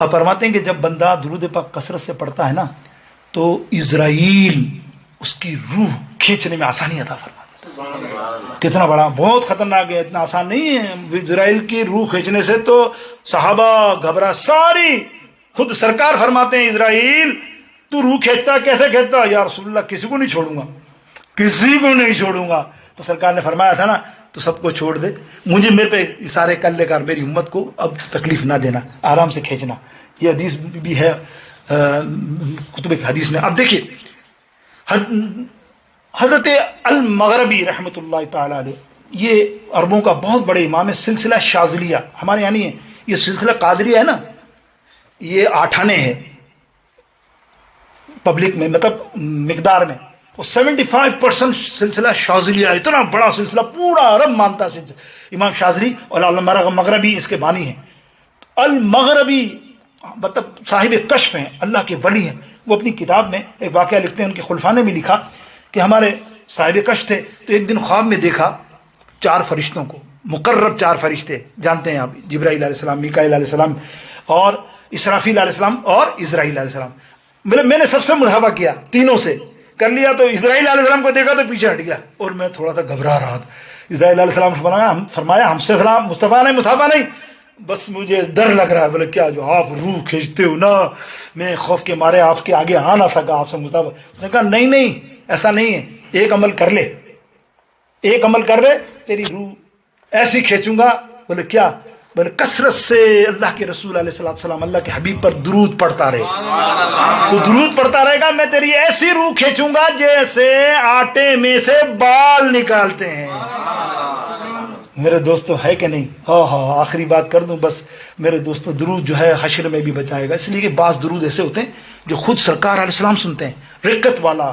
اب فرماتے ہیں کہ جب بندہ درود پاک کثرت سے پڑھتا ہے نا تو اسرائیل اس کی روح کھینچنے میں آسانی عطا فرما دیتا ہے. کتنا بڑا، بہت خطرناک ہے، اتنا آسان نہیں ہے اسرائیل کی روح کھینچنے سے. تو صحابہ گھبرا، ساری خود سرکار فرماتے ہیں اسرائیل تو روح کھینچتا، کیسے کھینچتا؟ یا رسول اللہ کسی کو نہیں چھوڑوں گا، کسی کو نہیں چھوڑوں گا. تو سرکار نے فرمایا تھا نا تو سب کو چھوڑ دے، مجھے میرے پہ سارے کل لے کر میری امت کو اب تکلیف نہ دینا، آرام سے کھینچنا. یہ حدیث بھی ہے کتب حدیث میں. اب دیکھیے حضرت المغربی رحمۃ اللہ تعالی علیہ، یہ عربوں کا بہت بڑے امام ہے. سلسلہ شاذلیہ ہمارے یہاں نہیں ہے، یہ سلسلہ قادریہ ہے نا، یہ 8 آنے ہے پبلک میں، مطلب مقدار میں. وہ 75% سلسلہ شاذلیہ، اتنا بڑا سلسلہ پورا عرب مانتا ہے. امام شاذلی اور المغربی اس کے بانی ہیں. المغربی مطلب صاحب کشف ہیں، اللہ کے ولی ہیں. وہ اپنی کتاب میں ایک واقعہ لکھتے ہیں، ان کے خلفاء نے بھی لکھا کہ ہمارے صاحب کشف تھے تو ایک دن خواب میں دیکھا 4 فرشتوں کو، مقرب 4 فرشتے، جانتے ہیں آپ، جبرائیل علیہ السلام، میکائیل علیہ السلام اور اسرافیل علیہ السلام اور اسرائیل علیہ السلام. میں نے سب سے مصاحبہ کیا، تینوں سے کر لیا. تو اسرائیل علیہ السلام کو دیکھا تو پیچھے ہٹ گیا اور میں تھوڑا سا گھبرا رہا تھا. اسرائیل علیہ السلام فرمایا ہم سے سلام، مصطفیٰ نے مصاحبہ نہیں، بس مجھے ڈر لگ رہا ہے. بولے کیا جو آپ روح کھینچتے ہو نا، میں خوف کے مارے آپ کے آگے آ نہ سکا، آپ سے مصاحبہ. اس نے کہا نہیں ایسا نہیں ہے، ایک عمل کر لے، ایک عمل کر لے، تیری روح ایسی کھینچوں گا. بولے کیا؟ بولے کثرت سے اللہ کے رسول علیہ السلام، اللہ کے حبیب پر درود پڑھتا رہے. تو درود پڑھتا رہے گا، میں تیری ایسی روح کھینچوں گا جیسے آٹے میں سے بال نکالتے ہیں. میرے دوستو ہے کہ نہیں؟ ہاں آخری بات کر دوں بس میرے دوستو، درود جو ہے حشر میں بھی بچائے گا. اس لیے کہ بعض درود ایسے ہوتے ہیں جو خود سرکار علیہ السلام سنتے ہیں، رقت والا،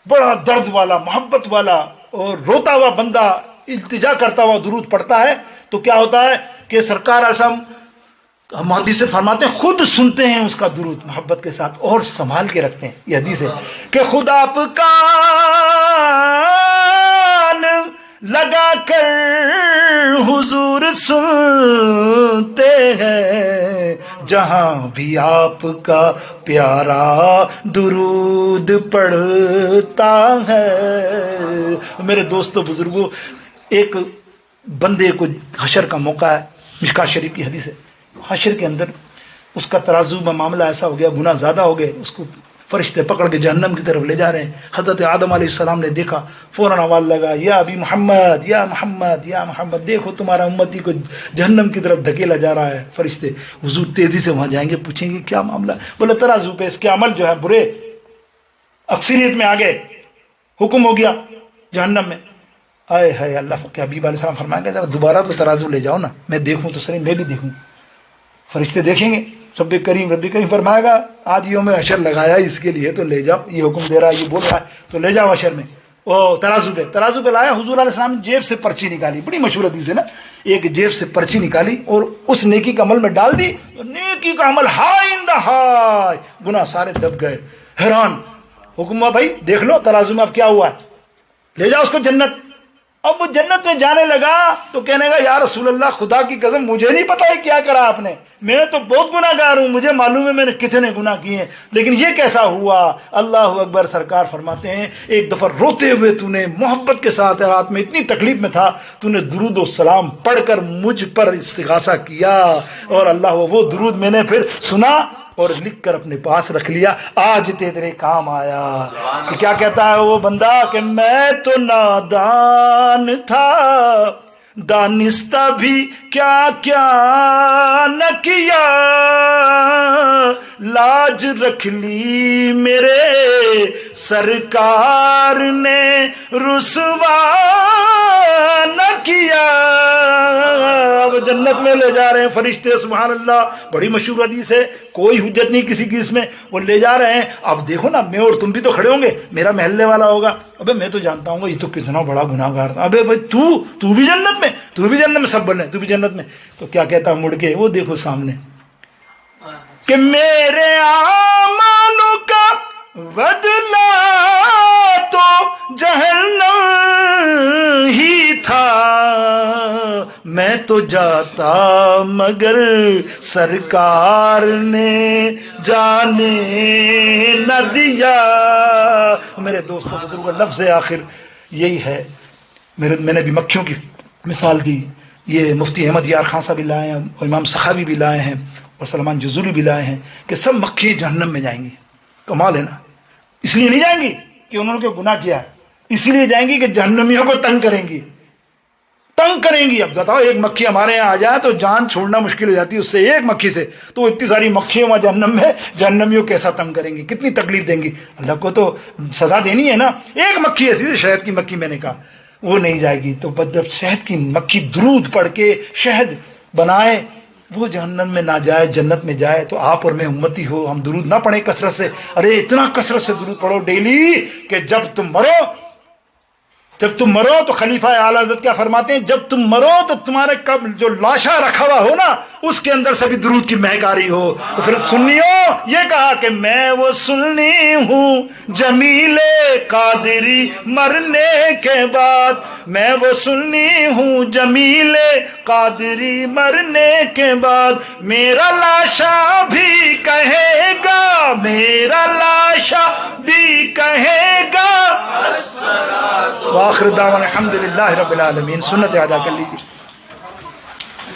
بڑا درد والا، محبت والا، اور روتا ہوا بندہ التجا کرتا ہوا درود پڑھتا ہے تو کیا ہوتا ہے کہ سرکار علیہ السلام حدیث سے فرماتے ہیں خود سنتے ہیں اس کا درود محبت کے ساتھ اور سنبھال کے رکھتے ہیں. یہ حدیث ہے کہ خود آپ کان لگا کر حضور سنتے ہیں، جہاں بھی آپ کا پیارا درود پڑھتا ہے. میرے دوستو بزرگوں، ایک بندے کو حشر کا موقع ہے، مشکات شریف کی حدیث ہے. حشر کے اندر اس کا ترازو میں معاملہ ایسا ہو گیا، گناہ زیادہ ہو گئے، اس کو فرشتے پکڑ کے جہنم کی طرف لے جا رہے ہیں. حضرت آدم علیہ السلام نے دیکھا، فوراً آواز لگا، یا ابی محمد، یا محمد، یا محمد، دیکھو تمہارا امتی کو جہنم کی طرف دھکیلا جا رہا ہے. فرشتے حضور تیزی سے وہاں جائیں گے، پوچھیں گے کیا معاملہ. بولے ترازو پہ اس کے عمل جو ہے برے اکثریت میں آ گئے، حکم ہو گیا جہنم میں. آئے ہے اللہ کے حبیب علیہ السلام فرمائیں گے ذرا دوبارہ تو ترازو لے جاؤ نا، میں دیکھوں تو صحیح، میں بھی دیکھوں. فرشتے دیکھیں گے، رب کریم فرمائے گا آج یوم حشر لگایا اس کے لیے تو لے جاؤ، یہ حکم دے رہا ہے، یہ بول رہا ہے تو لے جاؤ حشر میں. وہ ترازو پہ لایا. حضور علیہ السلام نے جیب سے پرچی نکالی، بڑی مشہور حدیث ہے نا، ایک جیب سے پرچی نکالی اور اس نیکی کا عمل میں ڈال دی. نیکی کا عمل ہائی ان دا ہائی، گناہ سارے دب گئے. حیران، حکم ہوا بھائی دیکھ لو ترازو میں اب کیا ہوا ہے، لے جاؤ اس کو جنت. اب وہ جنت میں جانے لگا تو کہنے گا یا رسول اللہ خدا کی قسم مجھے نہیں پتا ہے کیا کرا آپ نے، میں تو بہت گناہ گار ہوں، مجھے معلوم ہے میں نے کتنے گناہ کیے ہیں، لیکن یہ کیسا ہوا؟ اللہ اکبر. سرکار فرماتے ہیں ایک دفعہ روتے ہوئے تو نے محبت کے ساتھ رات میں اتنی تکلیف میں تھا، تو نے درود و سلام پڑھ کر مجھ پر استغاثہ کیا اور اللہ وہ درود میں نے پھر سنا اور لکھ کر اپنے پاس رکھ لیا، آج تیرے کام آیا. کہ کیا کہتا ہے وہ بندہ کہ میں تو نادان تھا، دانستہ بھی کیا کیا نہ کیا، لاج رکھ لی میرے سرکار نے رسوا نہ کیا. اب جنت میں لے جا رہے ہیں فرشتے، سبحان اللہ، بڑی مشہور حدیث ہے، کوئی حجت نہیں کسی کی اس میں، وہ لے جا رہے ہیں. اب دیکھو نا، میں اور تم بھی تو کھڑے ہوں گے، میرا محلے والا ہوگا، ابے میں تو جانتا ہوں یہ تو کتنا بڑا گناہ گار تھا، ابے بھائی تو بھی جنت میں، تو بھی جنت میں، سب بولے تو بھی جنت میں. تو کیا کہتا مڑ کے، وہ دیکھو سامنے کہ میرے اعمالوں کا بدلہ تو جہنم ہی تھا، میں تو جاتا مگر سرکار نے جانے نہ دیا. میرے دوستوں بزرگوں، لفظ آخر یہی ہے. میں نے بھی مکھیوں کی مثال دی. یہ مفتی احمد یار خان صاحب بھی لائے ہیں اور امام سخاوی بھی لائے ہیں اور سلمان جزوری بھی لائے ہیں کہ سب مکھی جہنم میں جائیں گی. کمال ہے نا. اس لیے نہیں جائیں گی کہ انہوں نے کوئی گناہ کیا ہے، اس لیے جائیں گی کہ جہنمیوں کو تنگ کریں گی، تنگ کریں گی. اب بتاؤ ایک مکھی ہمارے یہاں آ جائے تو جان چھوڑنا مشکل ہو جاتی ہے اس سے، ایک مکھی سے. تو اتنی ساری مکھیوں وہاں جہنم میں، جہنمیوں کیسا تنگ کریں گی، کتنی تکلیف دیں گی. اللہ کو تو سزا دینی ہے نا. ایک مکھی ایسی ہے شہد کی مکھی، میں نے کہا وہ نہیں جائے گی. تو جب شہد کی مکھی درود پڑھ کے شہد بنائے وہ جہنم میں نہ جائے جنت میں جائے. تو آپ اور میں امتی ہو، ہم درود نہ پڑھیں کثرت سے. ارے اتنا کثرت سے درود پڑھو ڈیلی کہ جب تم مرو تو خلیفہ اعلی حضرت کیا فرماتے ہیں، جب تم مرو تو تمہارے جو لاشا رکھا ہوا ہو نا اس کے اندر سے بھی درود کی مہک آ رہی ہو. تو پھر سنیو یہ کہا کہ میں وہ سنی ہوں جمیل قادری مرنے کے بعد، میں وہ سنی ہوں جمیل قادری مرنے کے بعد، میرا لاشا بھی کہے گا، میرا لاشا بھی کہے گا. وآخر دعوانا الحمدللہ رب العالمین. سنت ادا کر لیجیے.